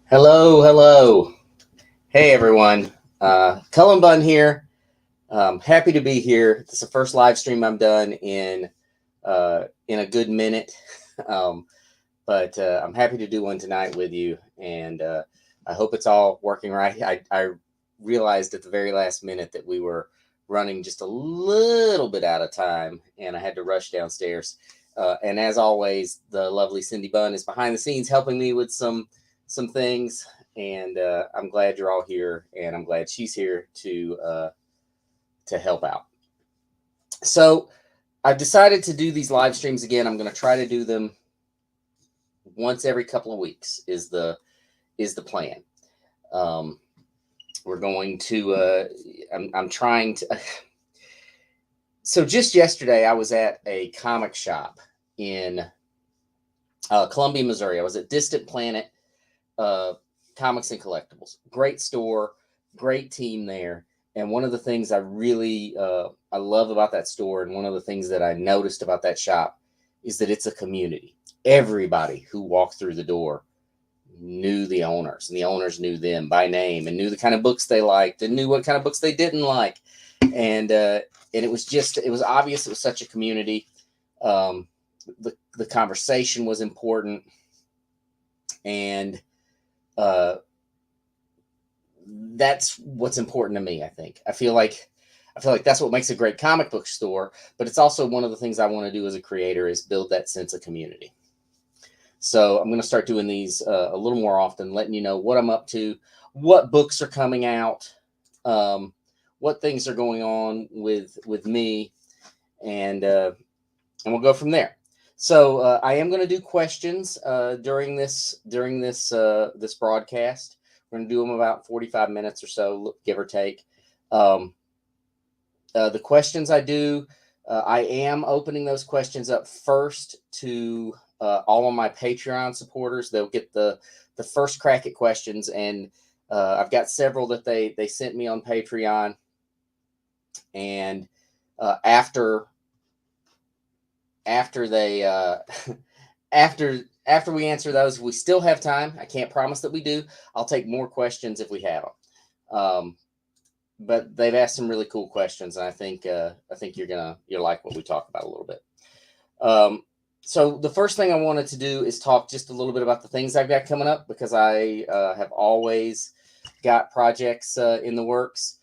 Hello, hello. Hey, everyone. Cullen Bunn here. Happy to be here. This is the first live stream I've done in a good minute, um, but I'm happy to do one tonight with you, and I hope it's all working right. I realized at the very last minute that we were running just a little bit out of time, and I had to rush downstairs. And as always, the lovely Cindy Bunn is behind the scenes helping me with some things, and I'm glad you're all here, and I'm glad she's here to help out. So I've decided to do these live streams again. I'm going to try to do them once every couple of weeks. Is the plan. Um, we're going to. I'm trying to. So just yesterday, I was at a comic shop in Columbia, Missouri. I was at Distant Planet uh, Comics and Collectibles. Great store, great team there. And one of the things I love about that store, and one of the things that I noticed about that shop, is that it's a community. Everybody who walked through the door knew the owners, and the owners knew them by name, and knew the kind of books they liked, and knew what kind of books they didn't like. And it was obvious it was such a community. Um, the conversation was important, and uh, that's what's important to me. I feel like that's what makes a great comic book store, but it's also one of the things I want to do as a creator is build that sense of community. So I'm going to start doing these a little more often, letting you know what I'm up to, what books are coming out, um, what things are going on with me, and we'll go from there. So I am going to do questions during this broadcast. We're going to do them about 45 minutes or so, give or take. Um, the questions I am opening those questions up first to all of my Patreon supporters. They'll get the first crack at questions, and I've got several that they sent me on Patreon, and after they after we answer those, we still have time. I can't promise that we do. I'll take more questions if we have them. But they've asked some really cool questions, and I think you'll like what we talk about a little bit. So the first thing I wanted to do is talk just a little bit about the things I've got coming up, because I have always got projects in the works.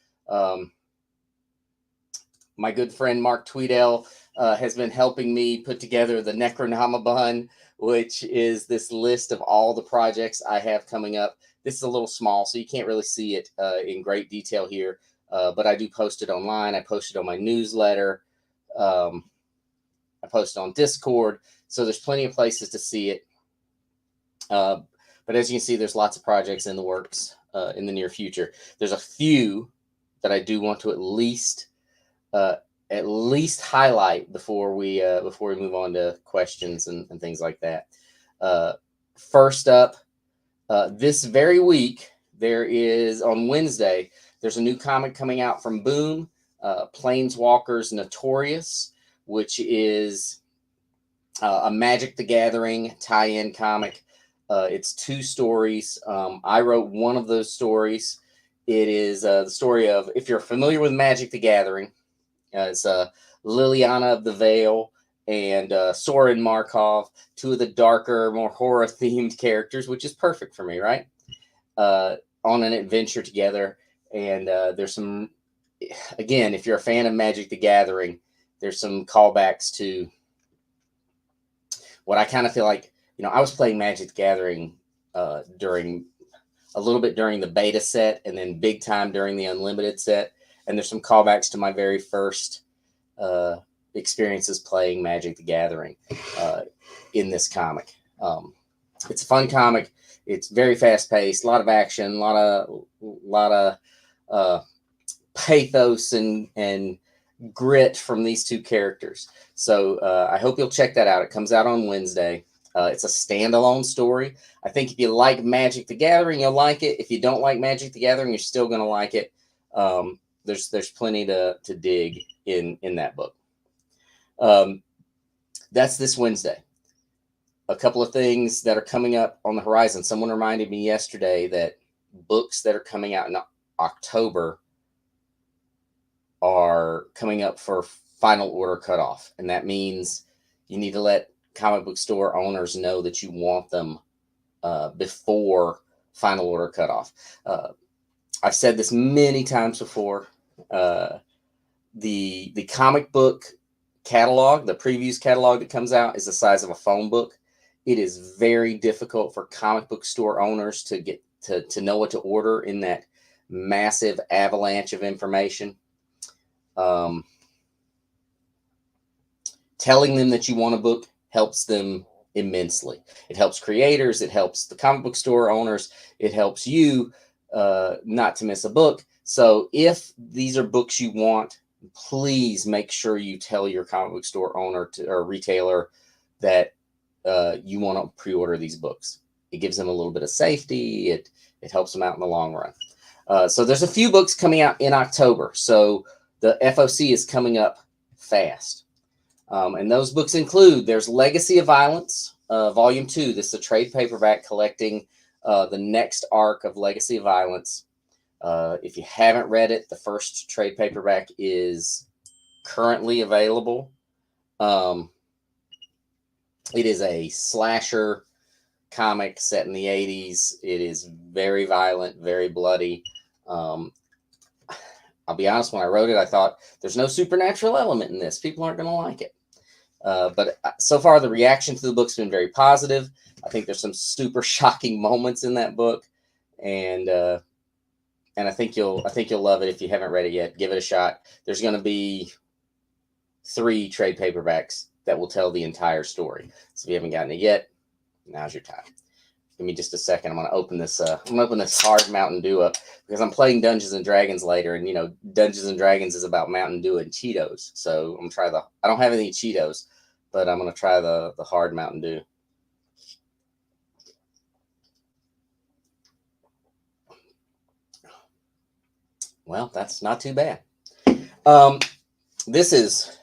My good friend Mark Tweedale has been helping me put together the Necronomicon, which is this list of all the projects I have coming up. This is a little small, so you can't really see it in great detail here, but I do post it online. I post it on my newsletter. Um, I post it on Discord, so there's plenty of places to see it. Uh, but as you can see, there's lots of projects in the works in the near future. There's a few that I do want to uh, at least highlight before we move on to questions and things like that. Uh, First up, this very week there is on Wednesday. There's a new comic coming out from Boom, Planeswalkers Notorious, which is a Magic the Gathering tie-in comic. It's two stories. I wrote one of those stories. It is the story of, if you're familiar with Magic the Gathering, it's Liliana of the Veil and Soren Markov, two of the darker, more horror-themed characters, which is perfect for me, right? On an adventure together. And there's some, again, if you're a fan of Magic the Gathering, there's some callbacks to what I kind of feel like, I was playing Magic the Gathering during a little bit during the beta set, and then big time during the unlimited set. And there's some callbacks to my very first experiences playing Magic the Gathering in this comic. It's a fun comic. It's very fast paced, a lot of action, a lot of pathos and grit from these two characters. So I hope you'll check that out. It comes out on Wednesday. It's a standalone story. I think if you like Magic the Gathering, you'll like it. If you don't like Magic the Gathering, you're still going to like it. There's plenty to dig in that book. That's this Wednesday. a couple of things that are coming up on the horizon. Someone reminded me yesterday that books that are coming out in October are coming up for final order cutoff. And that means you need to let comic book store owners know that you want them before final order cutoff. I've said this many times before. The comic book catalog, the previews catalog that comes out, is the size of a phone book. It is very difficult for comic book store owners to get to know what to order in that massive avalanche of information. Telling them that you want a book helps them immensely. It helps creators. It helps the comic book store owners. It helps you not to miss a book. So if these are books you want, please make sure you tell your comic book store owner or retailer that you want to pre-order these books. It gives them a little bit of safety. It helps them out in the long run. So there's a few books coming out in October. So the FOC is coming up fast. And those books include, there's Legacy of Violence, Volume 2. This is a trade paperback collecting the next arc of Legacy of Violence. If you haven't read it, the first trade paperback is currently available. It is a slasher comic set in the 80s. It is very violent, very bloody. I'll be honest, when I wrote it, I thought there's no supernatural element in this. People aren't going to like it. But so far, the reaction to the book's been very positive. I think there's some super shocking moments in that book, and I think you'll love it. If you haven't read it yet, give it a shot. There's going to be 3 trade paperbacks that will tell the entire story. So if you haven't gotten it yet, now's your time. Give me just a second. I'm going to open this. I'm going to open this hard Mountain Dew up because I'm playing Dungeons and Dragons later, and Dungeons and Dragons is about Mountain Dew and Cheetos. So I'm going to try I don't have any Cheetos, but I'm going to try the hard Mountain Dew. Well, that's not too bad. This is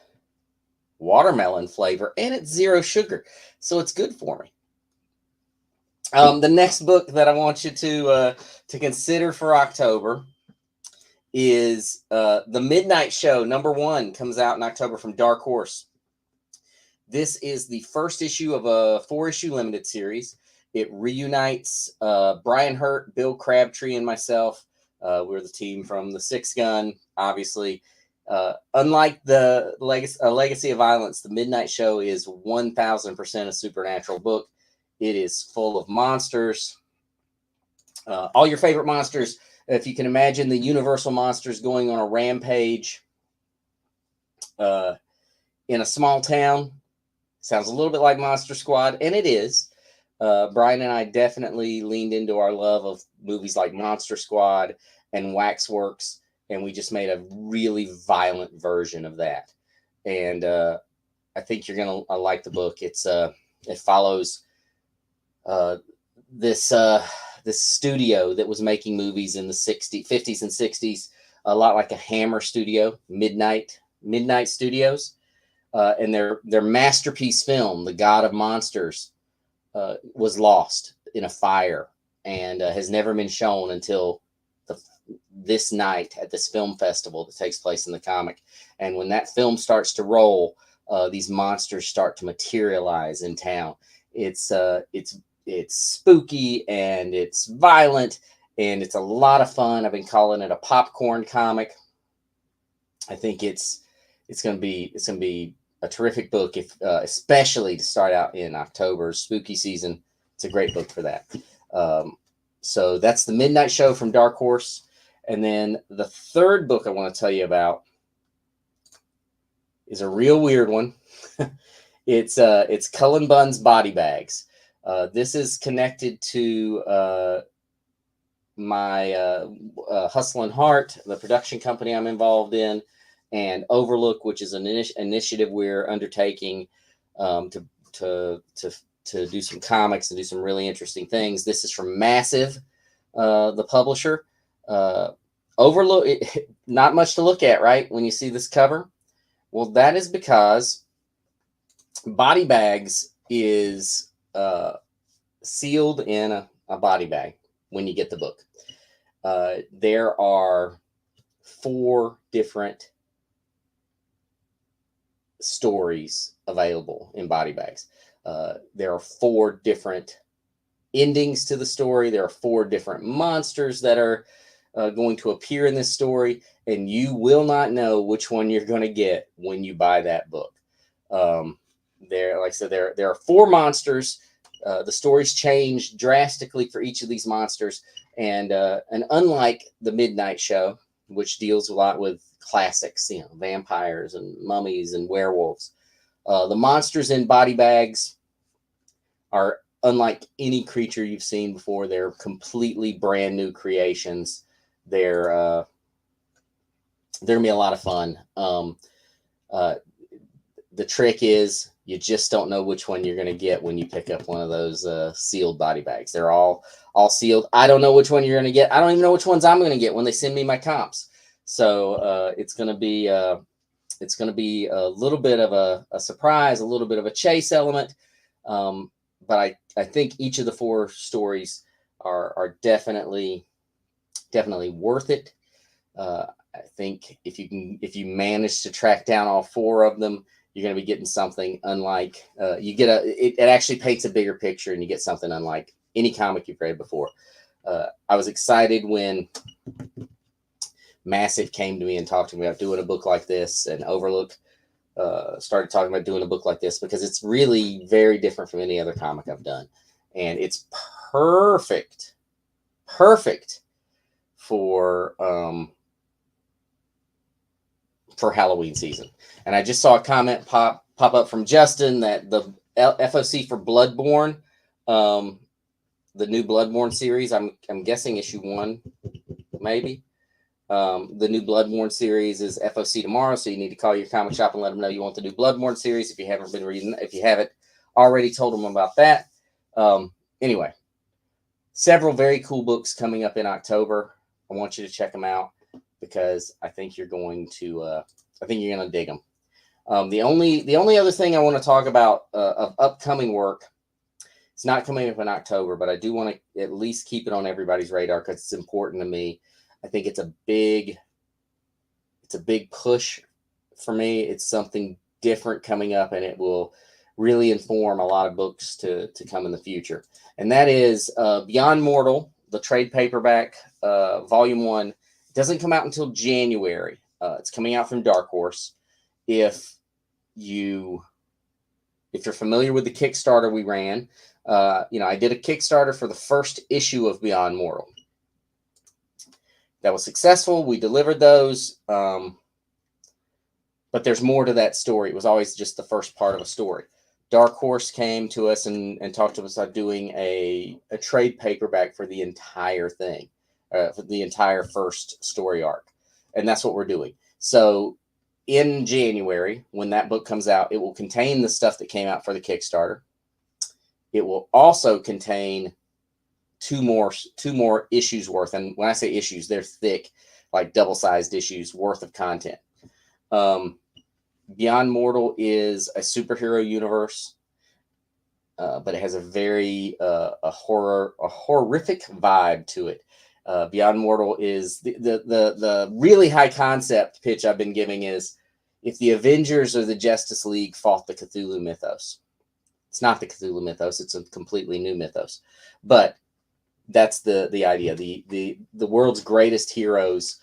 watermelon flavor, and it's 0 sugar, so it's good for me. The next book that I want you to consider for October is The Midnight Show. #1 comes out in October from Dark Horse. This is the first issue of a 4-issue limited series. It reunites Brian Hurt, Bill Crabtree, and myself. We're the team from the 6 Gun, obviously. Unlike the Legacy of Violence, The Midnight Show is 1000% a supernatural book. It is full of monsters. All your favorite monsters. If you can imagine the Universal monsters going on a rampage in a small town. Sounds a little bit like Monster Squad, and it is. Brian and I definitely leaned into our love of movies like Monster Squad and Waxworks, and we just made a really violent version of that. And I think you're going to like the book. It follows this studio that was making movies in the 50s and 60s, a lot like a Hammer studio, Midnight Studios. And their masterpiece film, The God of Monsters, was lost in a fire and has never been shown until this night at this film festival that takes place in the comic. And when that film starts to roll, these monsters start to materialize in town. It's spooky and it's violent and it's a lot of fun. I've been calling it a popcorn comic. I think it's going to be a terrific book, especially to start out in October's spooky season. It's a great book for that. So that's The Midnight Show from Dark Horse. And then the third book I want to tell you about is a real weird one. It's Cullen Bunn's Body Bags. This is connected to my Hustle and Heart, the production company I'm involved in, and Overlook, which is an initiative we're undertaking to do some comics and do some really interesting things. This is from Massive, the publisher. Overlook, not much to look at, right? When you see this cover, well, that is because Body Bags is sealed in a body bag when you get the book. There are 4 different stories available in body bags. There are 4 different endings to the story. There are 4 different monsters that are going to appear in this story, and you will not know which one you're going to get when you buy that book. Like I said, there are 4 monsters. The stories change drastically for each of these monsters, and unlike the Midnight Show, which deals a lot with classics, vampires and mummies and werewolves, the monsters in body bags are unlike any creature you've seen before. They're completely brand new creations. They're gonna be a lot of fun. The trick is you just don't know which one you're gonna get when you pick up one of those sealed body bags. They're all sealed. I don't know which one you're gonna get. I don't even know which ones I'm gonna get when they send me my comps. So it's gonna be a little bit of a surprise, a little bit of a chase element. But I think each of the 4 stories are definitely worth it. I think if you manage to track down all 4 of them, you're going to be getting something unlike. It actually paints a bigger picture, and you get something unlike any comic you've read before. I was excited when Massive came to me and talked to me about doing a book like this, and Overlook started talking about doing a book like this, because it's really very different from any other comic I've done, and it's perfect for Halloween season. And I just saw a comment pop up from Justin that the FOC for Bloodborne, the new Bloodborne series, I'm guessing issue 1, maybe. The new Bloodborne series is FOC tomorrow, so you need to call your comic shop and let them know you want the new Bloodborne series if you haven't already told them about that. Anyway, several very cool books coming up in October. I want you to check them out, because I think you're going to dig them. The only other thing I want to talk about of upcoming work, it's not coming up in October, but I do want to at least keep it on everybody's radar because it's important to me. I think it's a big push for me. It's something different coming up, and it will really inform a lot of books to come in the future. And that is Beyond Mortal, the trade paperback, volume 1. It doesn't come out until January. It's coming out from Dark Horse. If you're familiar with the Kickstarter we ran, I did a Kickstarter for the first issue of Beyond Mortal. That was successful. We delivered those. But there's more to that story. It was always just the first part of a story. Dark Horse came to us and talked to us about doing a trade paperback for the entire thing, for the entire first story arc. And that's what we're doing. So in January, when that book comes out, it will contain the stuff that came out for the Kickstarter. It will also contain two more issues worth. And when I say issues, they're thick, like double-sized issues worth of content. Beyond Mortal is a superhero universe, but it has a very horrific vibe to it. Beyond Mortal is the really high concept pitch I've been giving is if the Avengers or the Justice League fought the Cthulhu mythos. It's not the Cthulhu mythos; it's a completely new mythos, but that's the idea. The world's greatest heroes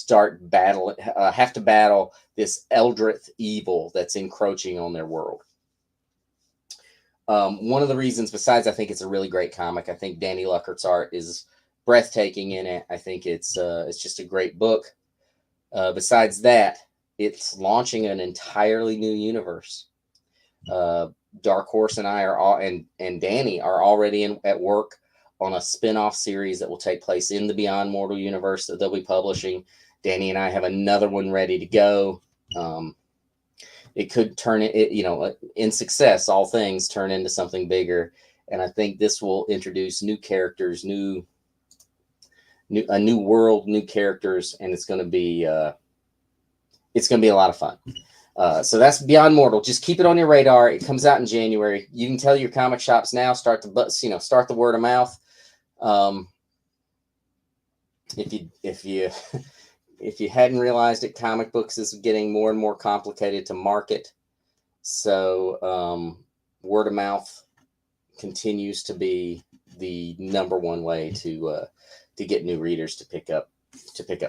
have to battle this eldritch evil that's encroaching on their world. One of the reasons, besides I think it's a really great comic, I think Danny Luckert's art is breathtaking in it. I think it's just a great book. Besides that, it's launching an entirely new universe. Dark Horse and I and Danny are already at work on a spin-off series that will take place in the Beyond Mortal universe that they'll be publishing. Danny and I have another one ready to go. It could turn in success, all things turn into something bigger. And I think this will introduce new characters, a new world, new characters, and it's going to be a lot of fun. So that's Beyond Mortal. Just keep it on your radar. It comes out in January. You can tell your comic shops now. Start the word of mouth. If you if you hadn't realized it, comic books is getting more and more complicated to market. So word of mouth continues to be the number one way to get new readers to pick up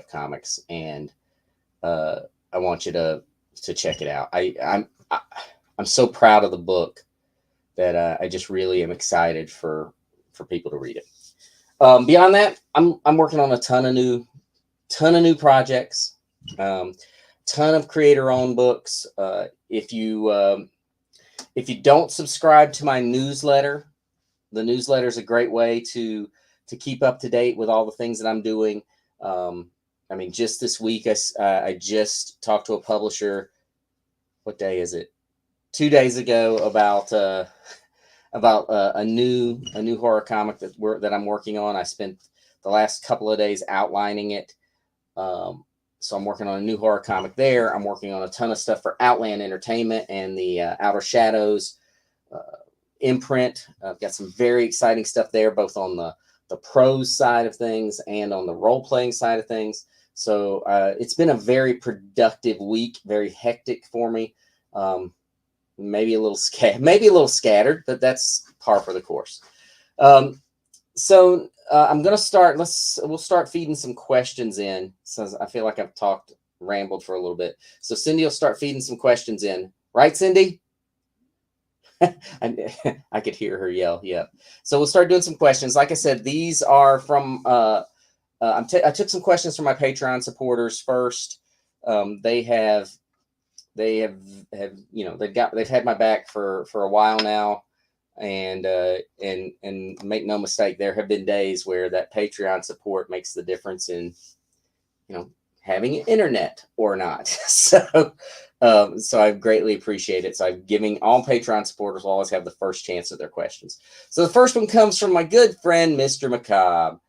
comics. And I want you to check it out. I'm so proud of the book that I just really am excited for people to read it. Beyond that, I'm working on a ton of new projects, ton of creator-owned books. If you don't subscribe to my newsletter, the newsletter is a great way to keep up to date with all the things that I'm doing. I mean, just this week, I just talked to a publisher. What day is it? 2 days ago about a new horror comic that I'm working on. I spent the last couple of days outlining it. So I'm working on a new horror comic there. I'm working on a ton of stuff for Outland Entertainment and the Outer Shadows imprint. I've got some very exciting stuff there, both on the prose side of things and on the role-playing side of things. So it's been a very productive week, very hectic for me. Maybe a little scattered, but that's par for the course. So I'm going to start. We'll start feeding some questions in. So I feel like I've rambled for a little bit. So Cindy will start feeding some questions in. Right, Cindy? I could hear her yell. Yeah. So we'll start doing some questions. Like I said, these are from, I took some questions from my Patreon supporters first. They've had my back for a while now. And make no mistake, there have been days where that Patreon support makes the difference in, having internet or not. So I greatly appreciate it. So I'm giving all Patreon supporters will always have the first chance at their questions. So the first one comes from my good friend, Mr. Macabre.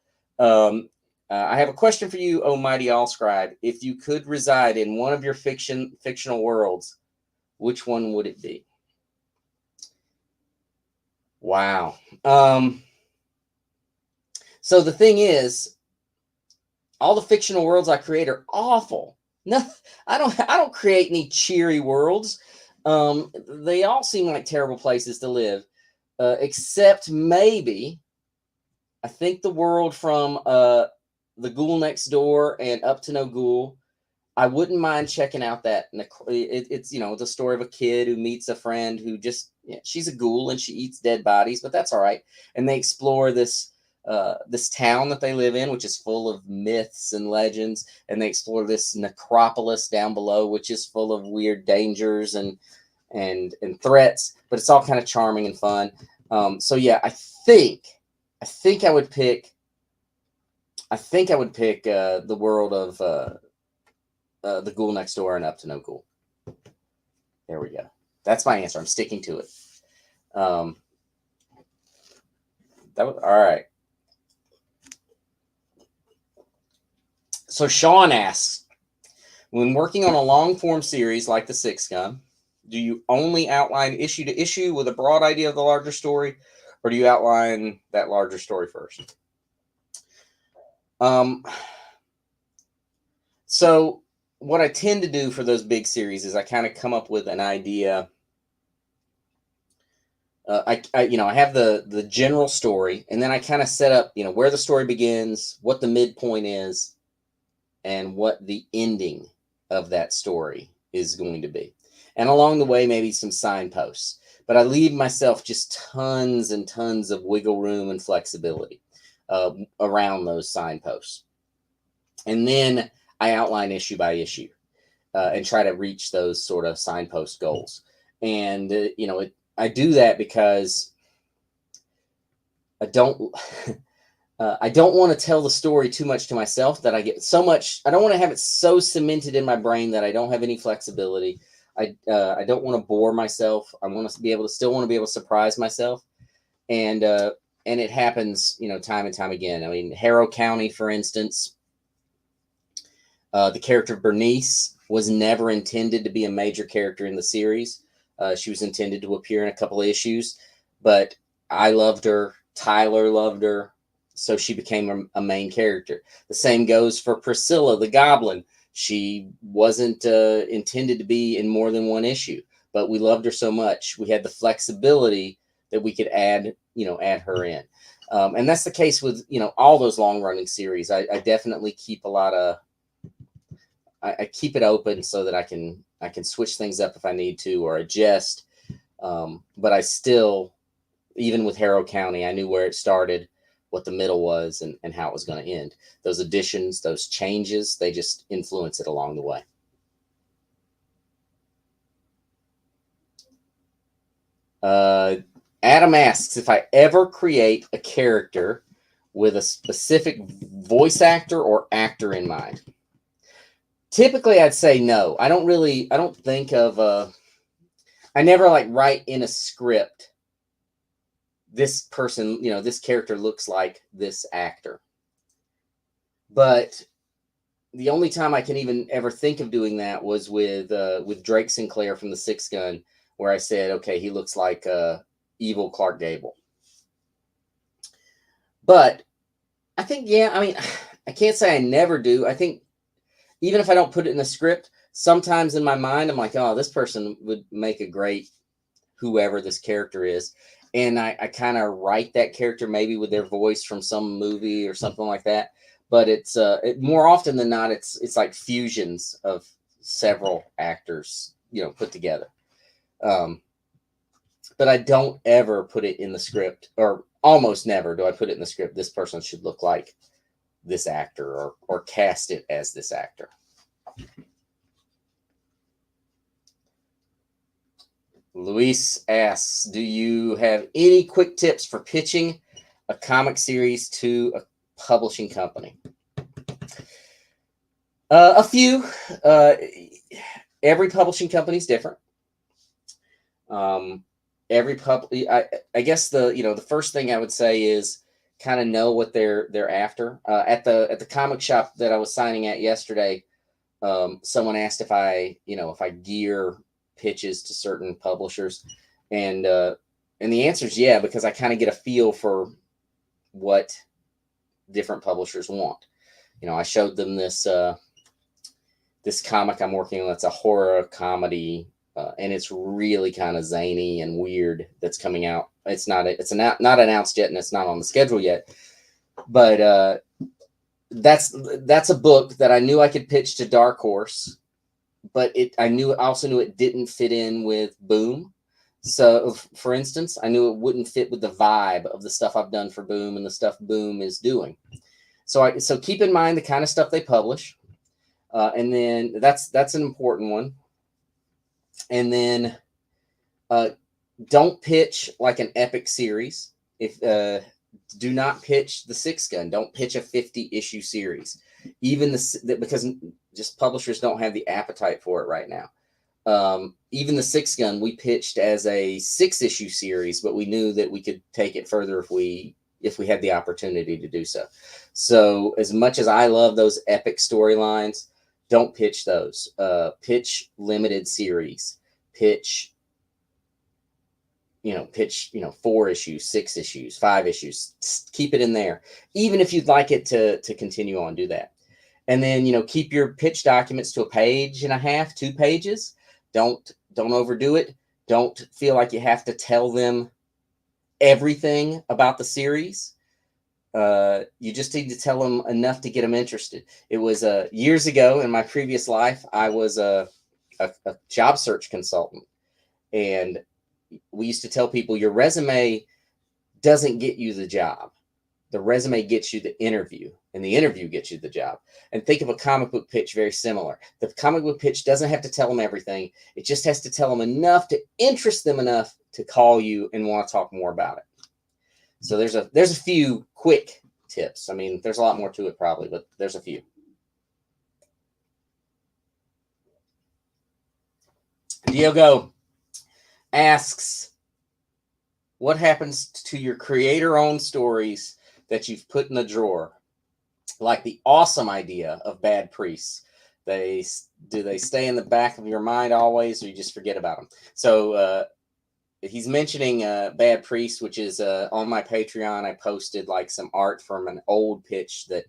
I have a question for you, oh mighty Allscribe. If you could reside in one of your fictional worlds, which one would it be? Wow. So the thing is, all the fictional worlds I create are awful. No, I don't create any cheery worlds. They all seem like terrible places to live, except maybe, I think the world from The Ghoul Next Door and Up to No Ghoul. I wouldn't mind checking out that. It's the story of a kid who meets a friend who she's a ghoul and she eats dead bodies, but that's all right. And they explore this town that they live in, which is full of myths and legends, and they explore this necropolis down below, which is full of weird dangers and threats. But it's all kind of charming and fun. So yeah, I think I would pick. The world of The Ghoul Next Door and Up to No Ghoul. There we go. That's my answer. I'm sticking to it. All right. So Sean asks, when working on a long form series like The Six Gun, do you only outline issue to issue with a broad idea of the larger story, or do you outline that larger story first? So what I tend to do for those big series is I kind of come up with an idea. I have the general story, and then I kind of set up, where the story begins, what the midpoint is, and what the ending of that story is going to be. And along the way, maybe some signposts. But I leave myself just tons and tons of wiggle room and flexibility around those signposts. And then I outline issue by issue and try to reach those sort of signpost goals. And, I do that because I don't want to tell the story too much to myself that I get so much. I don't want to have it so cemented in my brain that I don't have any flexibility. I don't want to bore myself. I want to be able to surprise myself. And it happens, time and time again. I mean, Harrow County, for instance, the character Bernice, was never intended to be a major character in the series. She was intended to appear in a couple of issues, but I loved her. Tyler loved her. So she became a main character. The same goes for Priscilla the Goblin. She wasn't intended to be in more than one issue, but we loved her so much. We had the flexibility that we could add her in. And that's the case with, all those long running series. I definitely keep a lot of, I keep it open so that I can switch things up if I need to or adjust. But I still, even with Harrow County, I knew where it started, what the middle was, and how it was going to end. Those additions, those changes, they just influence it along the way. Adam asks if I ever create a character with a specific voice actor or actor in mind. Typically, I'd say no. I don't think of, I never write in a script, this person, this character looks like this actor. But the only time I can even ever think of doing that was with Drake Sinclair from the Six Gun, where I said, okay, he looks like evil Clark Gable. But I think, I can't say I never do. I think even if I don't put it in a script, sometimes in my mind, I'm like, oh, this person would make a great whoever this character is. And I kind of write that character maybe with their voice from some movie or something like that. But it's more often than not, it's like fusions of several actors, put together. But I don't ever put it in the script, or almost never do I put it in the script. This person should look like this actor, or cast it as this actor. Luis asks, do you have any quick tips for pitching a comic series to a publishing company? A few. Every publishing company is different. I guess the first thing I would say is kind of know what they're after. At the comic shop that I was signing at yesterday, someone asked if I gear pitches to certain publishers, and the answer is yeah, because I kind of get a feel for what different publishers want. I showed them this comic I'm working on. That's a horror comedy, and it's really kind of zany and weird. That's coming out. It's not announced yet, and it's not on the schedule yet. But that's a book that I knew I could pitch to Dark Horse, but I also knew it didn't fit in with Boom. So, for instance, I knew it wouldn't fit with the vibe of the stuff I've done for Boom and the stuff Boom is doing. So keep in mind the kind of stuff they publish, and then that's an important one. And then don't pitch like an epic series. Do not pitch the Six Gun. Don't pitch a 50-issue series, because just publishers don't have the appetite for it right now. Even the Six Gun we pitched as a 6-issue series, but we knew that we could take it further if we had the opportunity to do so. So as much as I love those epic storylines, don't pitch those. Pitch limited series. Pitch 4 issues, 6 issues, 5 issues. Keep it in there. Even if you'd like it to continue on, do that. And then, keep your pitch documents to a page and a half, 2 pages. Don't overdo it. Don't feel like you have to tell them everything about the series. You just need to tell them enough to get them interested. It was years ago in my previous life, I was a job search consultant. And we used to tell people your resume doesn't get you the job. The resume gets you the interview, and the interview gets you the job. And think of a comic book pitch very similar. The comic book pitch doesn't have to tell them everything. It just has to tell them enough to interest them enough to call you and want to talk more about it. So there's a few quick tips. I mean, there's a lot more to it probably, but there's a few. Diogo asks, what happens to your creator-owned stories that you've put in the drawer? Like the awesome idea of Bad Priests. Do they stay in the back of your mind always, or you just forget about them? So he's mentioning Bad Priest, which is on my Patreon. I posted like some art from an old pitch that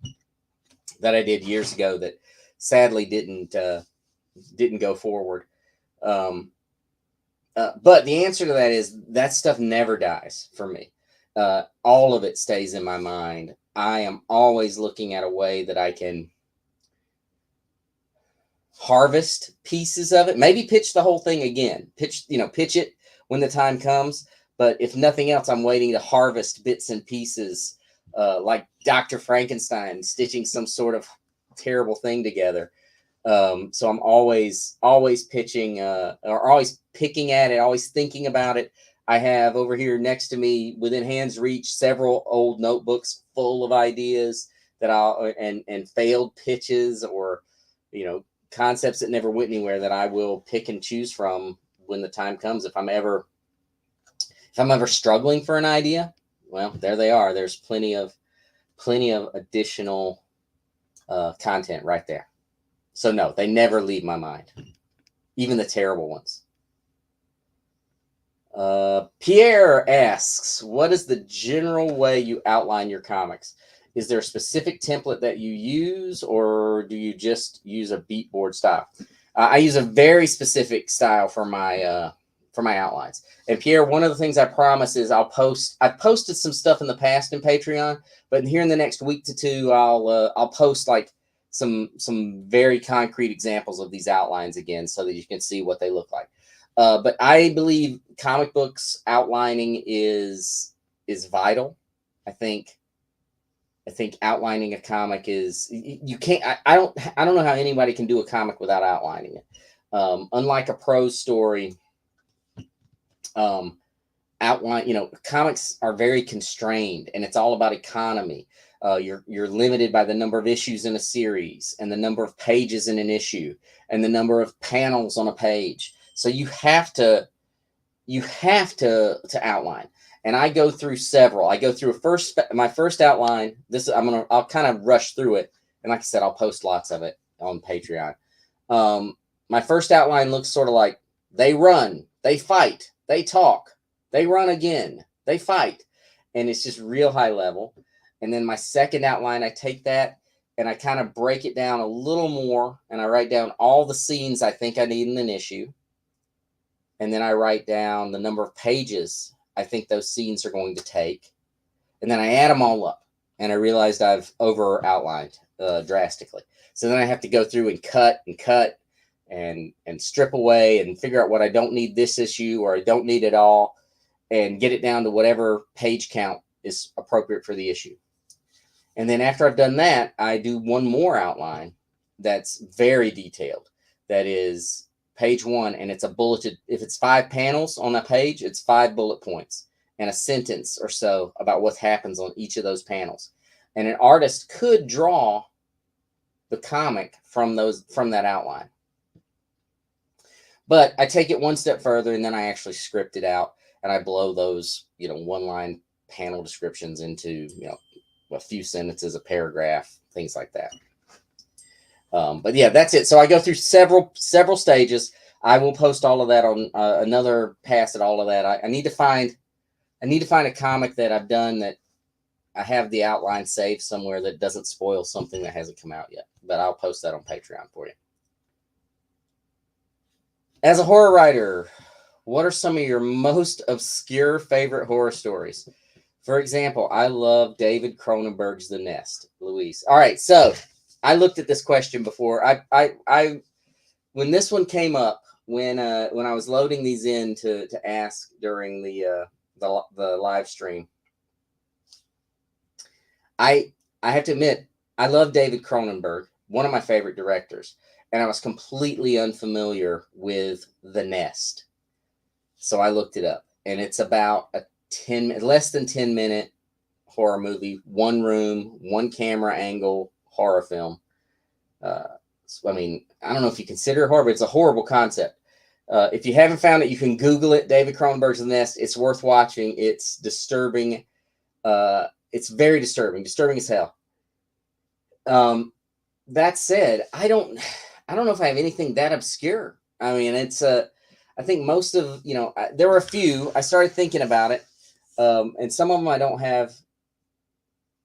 I did years ago that sadly didn't go forward. But the answer to that is that stuff never dies for me. All of it stays in my mind. I am always looking at a way that I can harvest pieces of it. Maybe pitch the whole thing again. Pitch it when the time comes. But if nothing else, I'm waiting to harvest bits and pieces, like Dr. Frankenstein stitching some sort of terrible thing together. So I'm always pitching, or always picking at it, always thinking about it. I have over here next to me, within hand's reach, several old notebooks full of ideas that and failed pitches, or concepts that never went anywhere, that I will pick and choose from when the time comes. If I'm ever struggling for an idea, well, there they are. There's plenty of additional content right there. So no, they never leave my mind, even the terrible ones. Pierre asks, what is the general way you outline your comics? Is there a specific template that you use, or do you just use a beat board style? I use a very specific style for my outlines. And Pierre, one of the things I promise is I've posted some stuff in the past in Patreon, but here in the next week to two, I'll post like some very concrete examples of these outlines again, so that you can see what they look like. But I believe comic books outlining is vital. I think outlining a comic is, you can't. I don't know how anybody can do a comic without outlining it. Unlike a prose story, comics are very constrained, and it's all about economy. You're limited by the number of issues in a series, and the number of pages in an issue, and the number of panels on a page. So you have to outline. And I go through several. I go through my first outline. I'll kind of rush through it. And like I said, I'll post lots of it on Patreon. My first outline looks sort of like, they run, they fight, they talk, they run again, they fight. And it's just real high level. And then my second outline, I take that and I kind of break it down a little more. And I write down all the scenes I think I need in an issue. And then I write down the number of pages I think those scenes are going to take. And then I add them all up. And I realized I've over outlined drastically. So then I have to go through and cut and strip away and figure out what I don't need this issue, or I don't need it all, and get it down to whatever page count is appropriate for the issue. And then after I've done that, I do one more outline that's very detailed. That is page one, and it's a bulleted. If it's 5 panels on a page, it's 5 bullet points and a sentence or so about what happens on each of those panels. And an artist could draw the comic from that outline. But I take it one step further, and then I actually script it out, and I blow those, one-line panel descriptions into, a few sentences, a paragraph, things like that. But yeah, that's it. So I go through several stages. I will post all of that on another pass at all of that. I need to find a comic that I've done that I have the outline saved somewhere that doesn't spoil something that hasn't come out yet. But I'll post that on Patreon for you. As a horror writer, what are some of your most obscure favorite horror stories? For example, I love David Cronenberg's The Nest. Luis. All right, so I looked at this question before. When this one came up, when I was loading these in to ask during the live stream, I have to admit, I love David Cronenberg, one of my favorite directors, and I was completely unfamiliar with The Nest. So I looked it up, and it's about a less than 10-minute horror movie, one room, one camera angle horror film. So, I don't know if you consider it horror, but it's a horrible concept. If you haven't found it, you can Google it. David Cronenberg's The Nest. It's worth watching. It's disturbing. It's very disturbing as hell. That said, I don't I don't know if I have anything that obscure. I mean, I think most of, there were a few. I started thinking about it, and some of them I don't have,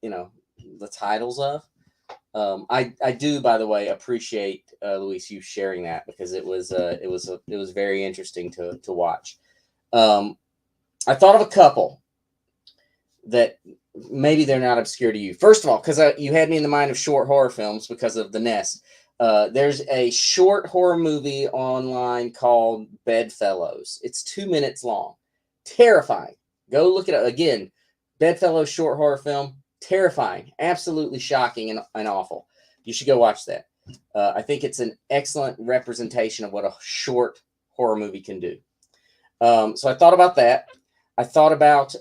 you know, the titles of. I do, by the way, appreciate Luis, you sharing that, because it was very interesting to watch. I thought of a couple that maybe they're not obscure to you. First of all, because you had me in the mind of short horror films because of The Nest. There's a short horror movie online called Bedfellows. It's 2 minutes long. Terrifying. Go look it up. Again, Bedfellows short horror film. Terrifying. Absolutely shocking and awful. You should go watch that. I think it's an excellent representation of what a short horror movie can do. So I thought about that. I thought about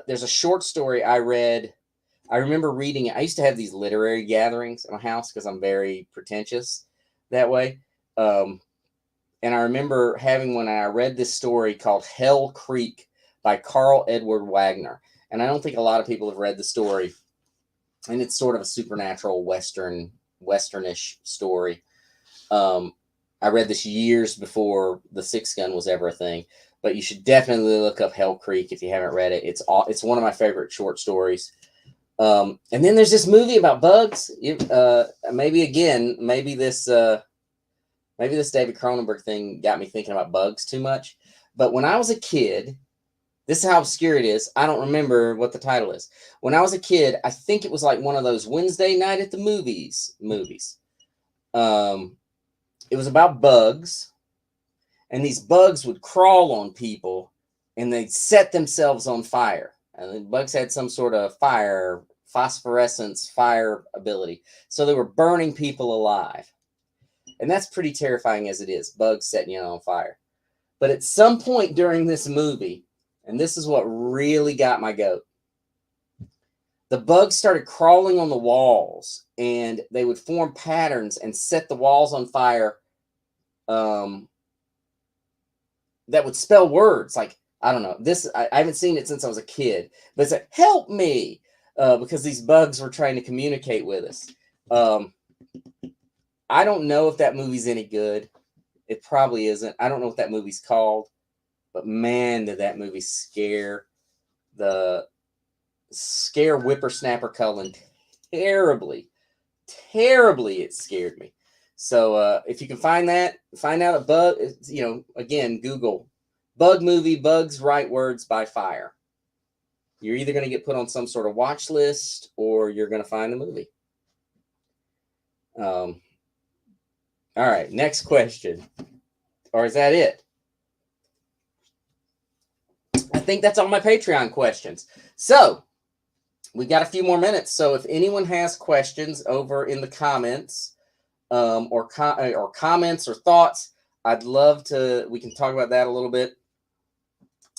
there's a short story I read. I remember reading it. I used to have these literary gatherings in my house because I'm very pretentious that way. And I remember having one, and I read this story called Hell Creek by Carl Edward Wagner. And I don't think a lot of people have read the story. And it's sort of a supernatural westernish story. I read this years before the Six Gun was ever a thing. But you should definitely look up Hell Creek if you haven't read it. It's one of my favorite short stories. And then there's this movie about bugs. Maybe this David Cronenberg thing got me thinking about bugs too much. But when I was a kid, this is how obscure it is. I don't remember what the title is. When I was a kid, I think it was like one of those Wednesday night at the movies. It was about bugs. And these bugs would crawl on people, and they'd set themselves on fire. And the bugs had some sort of phosphorescence fire ability. So they were burning people alive. And that's pretty terrifying as it is, bugs setting you on fire. But at some point during this movie, and this is what really got my goat, the bugs started crawling on the walls, and they would form patterns and set the walls on fire. That would spell words like, I don't know. I haven't seen it since I was a kid, but it's like, help me, because these bugs were trying to communicate with us. I don't know if that movie's any good. It probably isn't. I don't know what that movie's called, but man, did that movie scare whippersnapper Cullen terribly. Terribly, it scared me. So if you can find out a bug, again, Google bug movie, bugs, right words by fire. You're either going to get put on some sort of watch list, or you're going to find the movie. All right, next question. Or is that it? I think that's all my Patreon questions. So we got a few more minutes. So if anyone has questions over in the comments, or comments or thoughts, I'd love to. We can talk about that a little bit.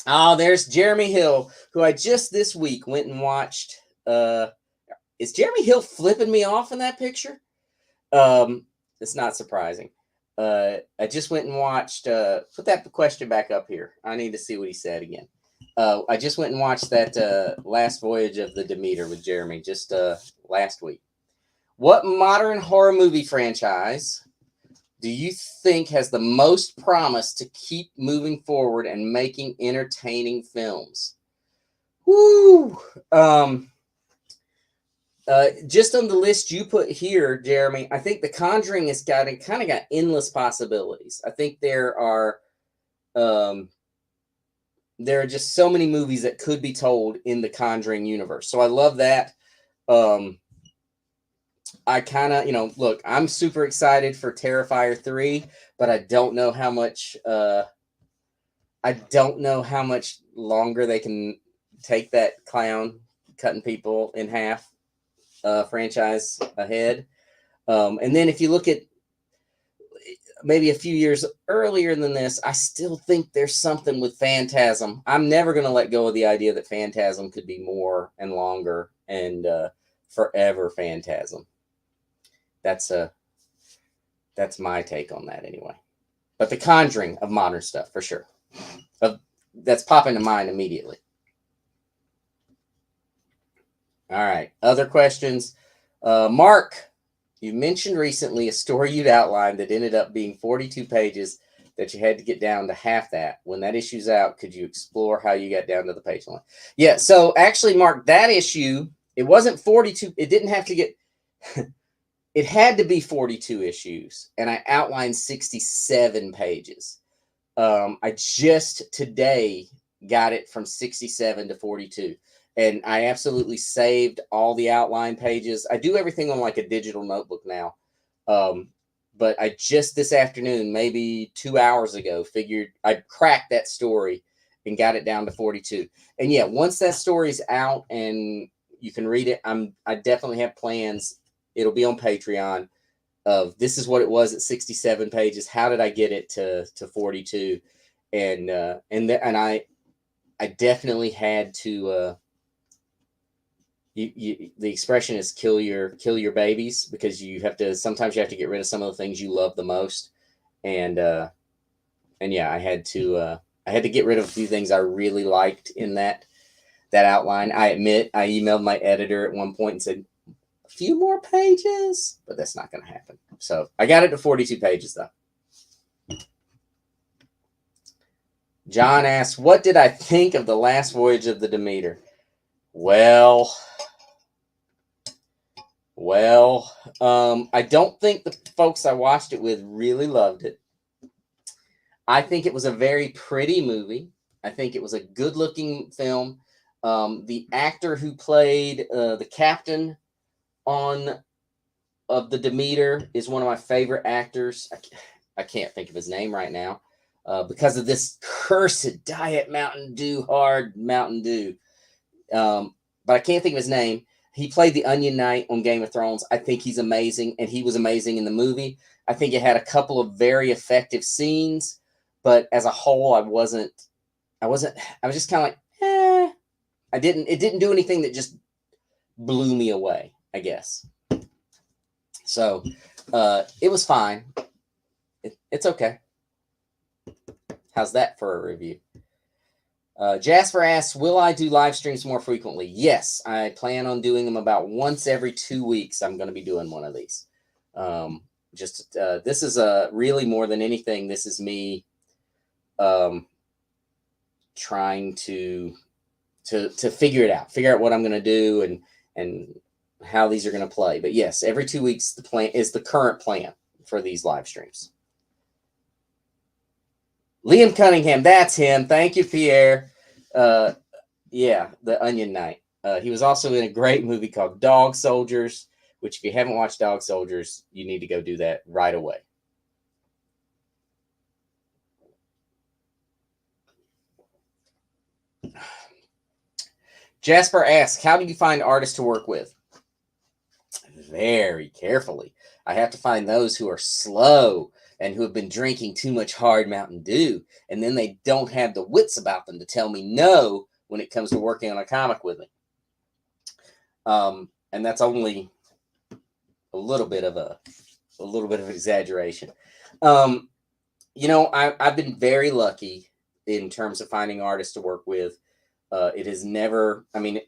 Oh, there's Jeremy Hill, who I just this week went and watched. Is Jeremy Hill flipping me off in that picture? It's not surprising. I just went and watched. Put that question back up here. I need to see what he said again. I just went and watched that Last Voyage of the Demeter with Jeremy just last week. What modern horror movie franchise do you think has the most promise to keep moving forward and making entertaining films? Woo! Just on the list you put here, Jeremy, I think The Conjuring has got endless possibilities. I think there are just so many movies that could be told in the Conjuring universe. So I love that. I kind of, look, I'm super excited for Terrifier 3, but I don't know how much longer they can take that clown cutting people in half franchise ahead. And then if you look at maybe a few years earlier than this, I still think there's something with Phantasm. I'm never going to let go of the idea that Phantasm could be more and longer and forever Phantasm. That's my take on that anyway. But The Conjuring of modern stuff, for sure. That's popping to mind immediately. All right. Other questions? Mark You mentioned recently a story you'd outlined that ended up being 42 pages that you had to get down to half that. When that issue's out, could you explore how you got down to the page line? Yeah, so actually, Mark, that issue, it wasn't 42. It didn't have to get, it had to be 42 issues, and I outlined 67 pages. I just today got it from 67 to 42. And I absolutely saved all the outline pages. I do everything on like a digital notebook now. But I just this afternoon, maybe 2 hours ago, figured I'd cracked that story and got it down to 42. And yeah, once that story's out and you can read it, I definitely have plans. It'll be on Patreon of this is what it was at 67 pages. How did I get it to 42? And I definitely had to the expression is kill your babies, because sometimes you have to get rid of some of the things you love the most. And yeah, I had to get rid of a few things I really liked in that outline. I admit I emailed my editor at one point and said a few more pages, but that's not going to happen. So I got it to 42 pages though. John asks, what did I think of the last voyage of the Demeter? Well, I don't think the folks I watched it with really loved it. I think it was a very pretty movie. I think it was a good-looking film. The actor who played the captain of the Demeter is one of my favorite actors. I can't think of his name right now because of this cursed Diet Mountain Dew, hard Mountain Dew. But I can't think of his name. He played the Onion Knight on Game of Thrones. I think he's amazing, and he was amazing in the movie. I think it had a couple of very effective scenes, but as a whole, I was just kind of like, it didn't do anything that just blew me away, I guess. So, it was fine. It's okay. How's that for a review? Jasper asks, will I do live streams more frequently? Yes, I plan on doing them about once every 2 weeks. I'm going to be doing one of these. This is really more than anything. This is me trying to figure it out, figure out what I'm going to do and how these are going to play. But yes, every 2 weeks, the plan is the current plan for these live streams. Liam Cunningham, that's him. Thank you, Pierre. Yeah, the Onion Knight. He was also in a great movie called Dog Soldiers, which if you haven't watched Dog Soldiers, you need to go do that right away. Jasper asks, how do you find artists to work with? Very carefully. I have to find those who are slow and who have been drinking too much hard Mountain Dew, and then they don't have the wits about them to tell me no when it comes to working on a comic with me. And that's only a little bit of exaggeration. I've been very lucky in terms of finding artists to work with. It has never, in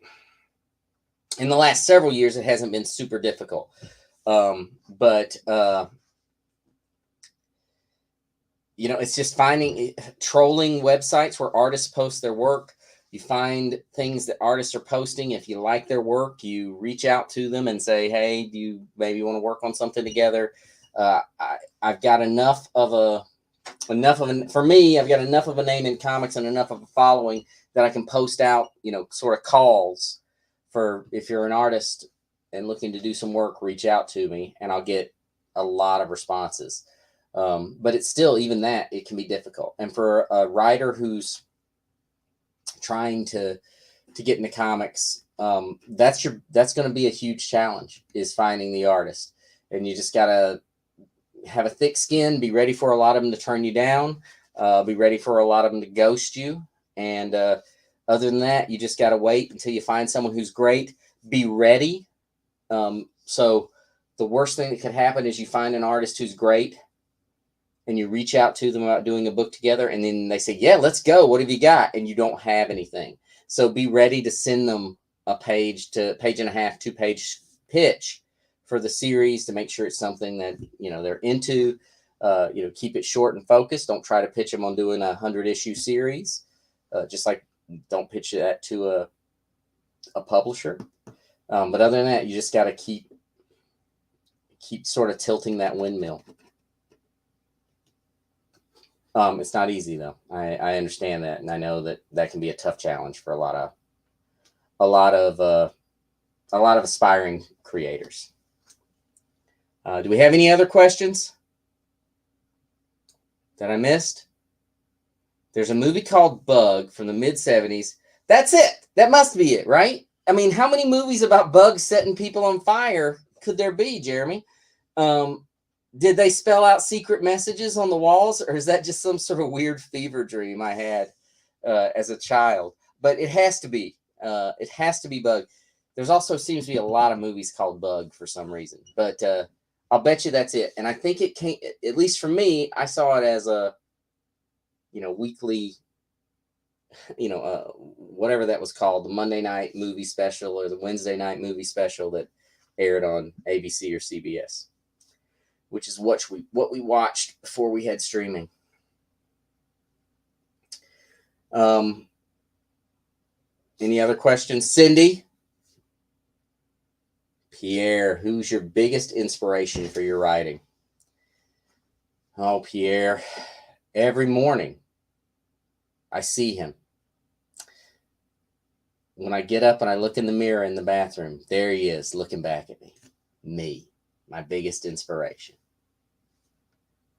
the last several years, it hasn't been super difficult. It's just trolling websites where artists post their work. You find things that artists are posting. If you like their work, you reach out to them and say, hey, do you maybe want to work on something together? I've got enough of a name in comics and enough of a following that I can post out, sort of calls for if you're an artist and looking to do some work, reach out to me and I'll get a lot of responses. But it's still, even that, it can be difficult. And for a writer who's trying to get into comics, that's going to be a huge challenge, is finding the artist. And you just got to have a thick skin, be ready for a lot of them to turn you down, be ready for a lot of them to ghost you. And other than that, you just got to wait until you find someone who's great. Be ready. So the worst thing that could happen is you find an artist who's great and you reach out to them about doing a book together, and then they say, yeah, let's go. What have you got? And you don't have anything. So be ready to send them a page and a half, 2-page pitch for the series to make sure it's something that, they're into. Keep it short and focused. Don't try to pitch them on doing a 100-issue series. Just like don't pitch that to a publisher. But other than that, you just got to keep sort of tilting that windmill. It's not easy though. I understand that, and I know that can be a tough challenge for a lot of aspiring creators. Do we have any other questions that I missed? There's a movie called Bug from the mid-'70s. That's it. That must be it, right? I mean, how many movies about bugs setting people on fire could there be, Jeremy? Did they spell out secret messages on the walls, or is that just some sort of weird fever dream I had as a child? But it has to be. It has to be Bug. There's also seems to be a lot of movies called Bug for some reason, but I'll bet you that's it. And I think it came, at least for me, I saw it as a, weekly, whatever that was called, the Monday night movie special or the Wednesday night movie special that aired on ABC or CBS, which is what we watched before we had streaming. Any other questions? Cindy? Pierre, who's your biggest inspiration for your writing? Oh, Pierre, every morning I see him. When I get up and I look in the mirror in the bathroom, there he is looking back at me. Me, my biggest inspiration.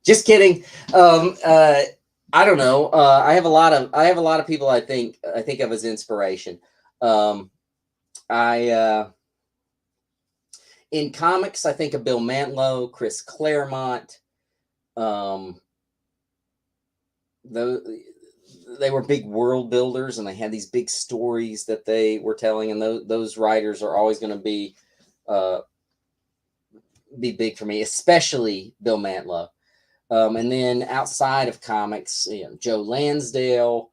Just kidding. I don't know. I have a lot of people I think of as inspiration. In comics, I think of Bill Mantlo, Chris Claremont. They were big world builders, and they had these big stories that they were telling, and those writers are always going to be big for me, especially Bill Mantlo. And then outside of comics, Joe Lansdale,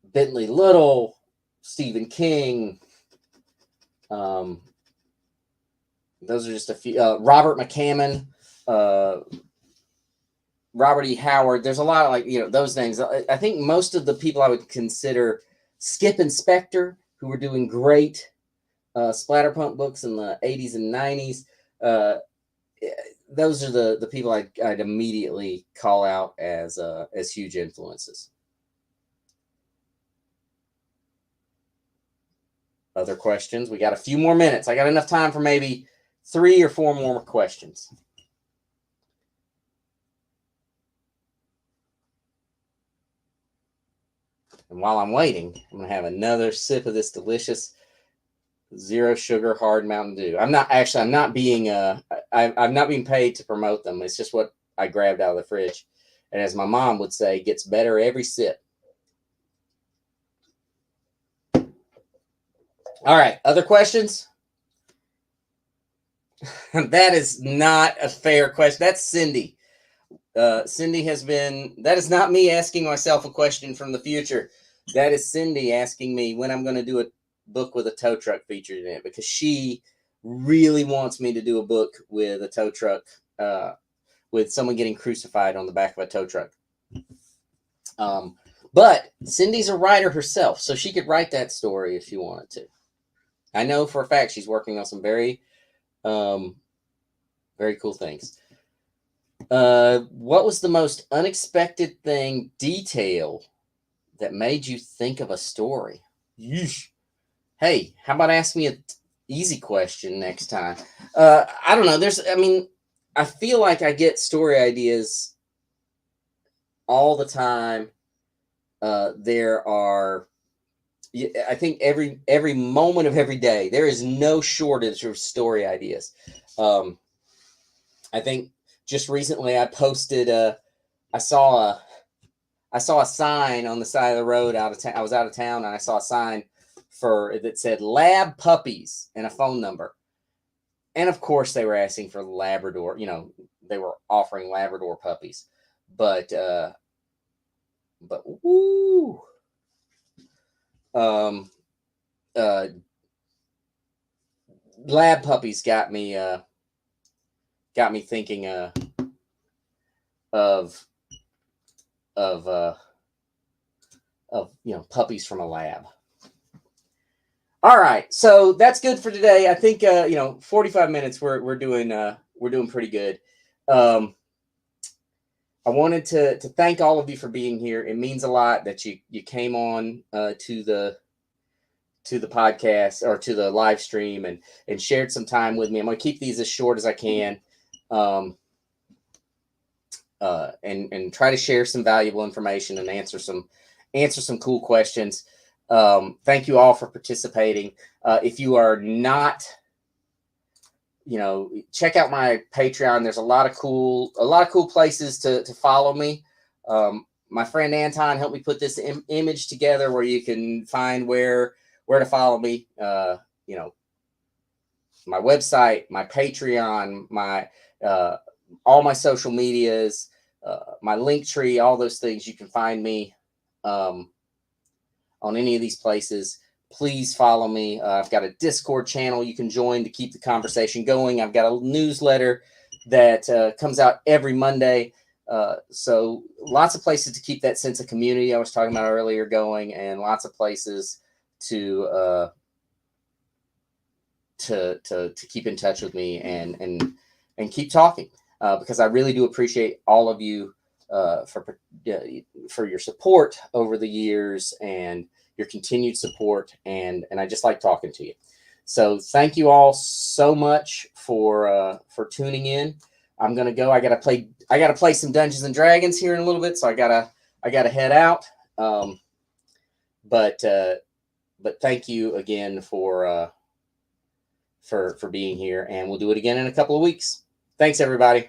Bentley Little, Stephen King. Those are just a few. Robert McCammon, Robert E. Howard. There's a lot of those things. I think most of the people I would consider, Skip and Spectre, who were doing great splatterpunk books in the 80s and 90s. Those are the people I'd immediately call out as huge influences. Other questions? We got a few more minutes. I got enough time for maybe 3 or 4 more questions. And while I'm waiting, I'm going to have another sip of this delicious 0 sugar hard Mountain Dew. I'm not being I'm not being paid to promote them. It's just what I grabbed out of the fridge. And as my mom would say, gets better every sip. All right, other questions? That is not a fair question. That's Cindy. Cindy that is not me asking myself a question from the future. That is Cindy asking me when I'm going to do a book with a tow truck featured in it, because she really wants me to do a book with a tow truck, with someone getting crucified on the back of a tow truck. But Cindy's a writer herself, so she could write that story if she wanted to. I know for a fact she's working on some very, very cool things. What was the most unexpected detail that made you think of a story? Yeesh. Hey, how about ask me an easy question next time? I don't know. I feel like I get story ideas all the time. I think every moment of every day, there is no shortage of story ideas. I think just recently I posted, I saw a sign on the side of the road out of town. I was out of town, and I saw a sign that said lab puppies and a phone number. And of course they were asking for Labrador, they were offering Labrador puppies, but woo, lab puppies got me thinking of puppies from a lab. All right, so that's good for today. I think 45 minutes. We're doing pretty good. I wanted to thank all of you for being here. It means a lot that you came on to the podcast or to the live stream and shared some time with me. I'm going to keep these as short as I can, and try to share some valuable information and answer some cool questions. Thank you all for participating. If you are not, check out my Patreon. There's a lot of cool places to follow me. My friend Anton helped me put this image together where you can find where to follow me. My website, my Patreon, my all my social medias, my link tree, all those things. You can find me on any of these places. Please follow me. I've got a Discord channel you can join to keep the conversation going. I've got a newsletter that comes out every Monday. So lots of places to keep that sense of community I was talking about earlier going, and lots of places to keep in touch with me and keep talking, because I really do appreciate all of you for your support over the years and your continued support, and I just like talking to you. So thank you all so much for tuning in. I'm gonna go. I gotta play some Dungeons and Dragons here in a little bit, so I gotta head out. But thank you again for being here, and we'll do it again in a couple of weeks. Thanks, everybody.